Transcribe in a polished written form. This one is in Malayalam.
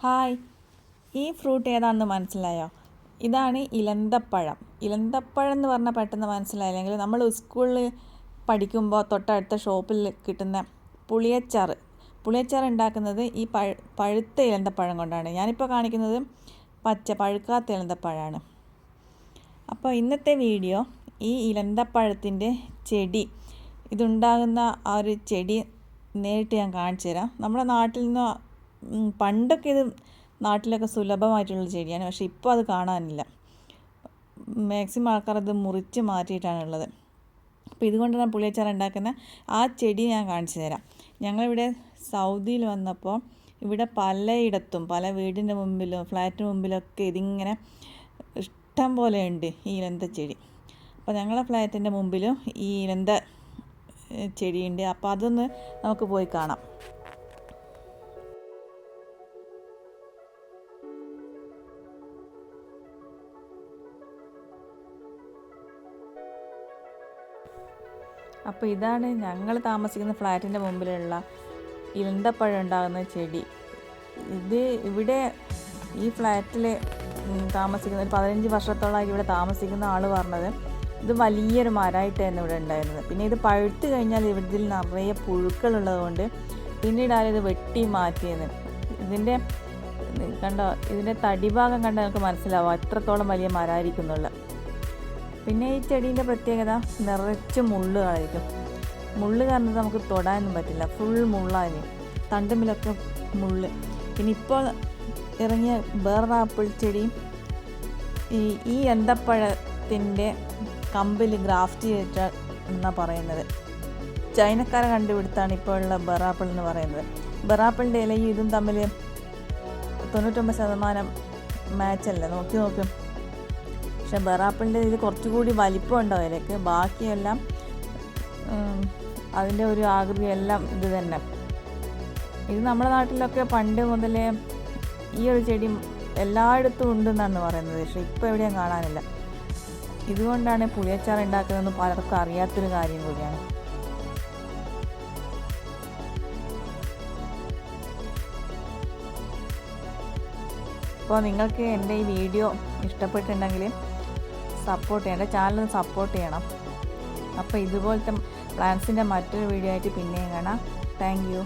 ഹായ്, ഈ ഫ്രൂട്ട് ഏതാണെന്ന് മനസ്സിലായോ? ഇതാണ് ഇലന്തപ്പഴം. ഇലന്തപ്പഴം എന്ന് പറഞ്ഞാൽ പെട്ടെന്ന് മനസ്സിലായില്ലെങ്കിൽ നമ്മൾ സ്കൂളിൽ പഠിക്കുമ്പോൾ തൊട്ടടുത്ത ഷോപ്പിൽ കിട്ടുന്ന പുളിയച്ചാർ ഉണ്ടാക്കുന്നത് ഈ പഴുത്ത ഇലന്തപ്പഴം കൊണ്ടാണ്. ഞാനിപ്പോൾ കാണിക്കുന്നത് പഴുക്കാത്ത ഇലന്തപ്പഴമാണ്. അപ്പോൾ ഇന്നത്തെ വീഡിയോ ഈ ഇലന്തപ്പഴത്തിൻ്റെ ചെടി ഇതുണ്ടാകുന്ന ആ ഒരു ചെടി നേരിട്ട് ഞാൻ കാണിച്ചു തരാം. നമ്മുടെ നാട്ടിൽ നിന്ന് പണ്ടൊക്കെ ഇത് നാട്ടിലൊക്കെ സുലഭമായിട്ടുള്ള ചെടിയാണ്, പക്ഷേ ഇപ്പോൾ അത് കാണാനില്ല. മാക്സിമം ആൾക്കാർ അത് മുറിച്ച് മാറ്റിയിട്ടാണുള്ളത്. അപ്പോൾ ഇതുകൊണ്ടാണ് പുളിയച്ചാർ ഉണ്ടാക്കുന്ന ആ ചെടി ഞാൻ കാണിച്ചു തരാം. ഞങ്ങളിവിടെ സൗദിയിൽ വന്നപ്പോൾ ഇവിടെ പലയിടത്തും പല വീടിൻ്റെ മുമ്പിലും ഫ്ലാറ്റിന് മുമ്പിലൊക്കെ ഇതിങ്ങനെ ഇഷ്ടം പോലെ ഉണ്ട് ഈ ഇലന്ത ചെടി. അപ്പോൾ ഞങ്ങളുടെ ഫ്ലാറ്റിൻ്റെ മുമ്പിലും ഈ ഇലന്ത ചെടിയുണ്ട്. അപ്പോൾ അതൊന്ന് നമുക്ക് പോയി കാണാം. അപ്പോൾ ഇതാണ് ഞങ്ങൾ താമസിക്കുന്ന ഫ്ലാറ്റിൻ്റെ മുമ്പിലുള്ള ഇലന്തപ്പഴം ഉണ്ടാകുന്ന ചെടി. ഇവിടെ ഈ ഫ്ലാറ്റിൽ താമസിക്കുന്ന ഒരു 15 വർഷത്തോളമായി ഇവിടെ താമസിക്കുന്ന ആൾ പറഞ്ഞത് ഇത് വലിയൊരു മരമായിട്ടായിരുന്നു ഇവിടെ ഉണ്ടായിരുന്നത്. പിന്നെ ഇത് പഴുത്ത് കഴിഞ്ഞാൽ ഇതിൽ നിറയെ പുഴുക്കളുള്ളത് കൊണ്ട് പിന്നീടാണ് ഇത് വെട്ടി മാറ്റിയത്. ഇതിൻ്റെ തടിഭാഗം കണ്ടാൽ നമുക്ക് മനസ്സിലാവും എത്രത്തോളം വലിയ മരമായിരിക്കുന്നുള്ളത്. പിന്നെ ഈ ചെടീൻ്റെ പ്രത്യേകത നിറച്ച് മുള്ളുകളായിരിക്കും. മുള്ള് കാരണം നമുക്ക് തൊടാനൊന്നും പറ്റില്ല, ഫുൾ മുള്ളായി, തണ്ടുമ്പിലൊക്കെ മുള്ള്. പിന്നെ ഇപ്പോൾ ഇറങ്ങിയ ബേറാപ്പിൾ ചെടിയും ഈ എന്തപ്പഴത്തിൻ്റെ കമ്പിൽ ഗ്രാഫ്റ്റ് ചെയ്തിട്ട എന്നാണ് പറയുന്നത്. ചൈനക്കാരെ കണ്ടുപിടുത്താണ് ഇപ്പോൾ ഉള്ള ബേറാപ്പിൾ എന്ന് പറയുന്നത്. ബേറാപ്പിളിൻ്റെ ഇലയും ഇതും തമ്മിൽ 99% മാച്ചല്ല. നോക്കും. പക്ഷെ ബേറാപ്പിളിൻ്റെ ഇത് കുറച്ചുകൂടി വലിപ്പം ഉണ്ടാവും ഇലയ്ക്ക്. ബാക്കിയെല്ലാം അതിൻ്റെ ഒരു ആകൃതി എല്ലാം ഇത് തന്നെ. ഇത് നമ്മുടെ നാട്ടിലൊക്കെ പണ്ട് മുതലേ ഈ ഒരു ചെടി എല്ലായിടത്തും ഉണ്ടെന്നാണ് പറയുന്നത്. പക്ഷെ ഇപ്പോൾ എവിടെയും കാണാനില്ല. ഇതുകൊണ്ടാണ് പുളിയച്ചാർ ഉണ്ടാക്കുന്നതെന്ന് പലർക്കും അറിയാത്തൊരു കാര്യം കൂടിയാണ്. അപ്പോൾ നിങ്ങൾക്ക് എൻ്റെ ഈ വീഡിയോ ഇഷ്ടപ്പെട്ടിട്ടുണ്ടെങ്കിൽ സപ്പോർട്ട് ചെയ്യണം, എൻ്റെ ചാനൽ സപ്പോർട്ട് ചെയ്യണം. അപ്പോൾ ഇതുപോലത്തെ പ്ലാന്റ്സിൻ്റെ മറ്റൊരു വീഡിയോ ആയിട്ട് പിന്നെയും കാണാം. Thank you.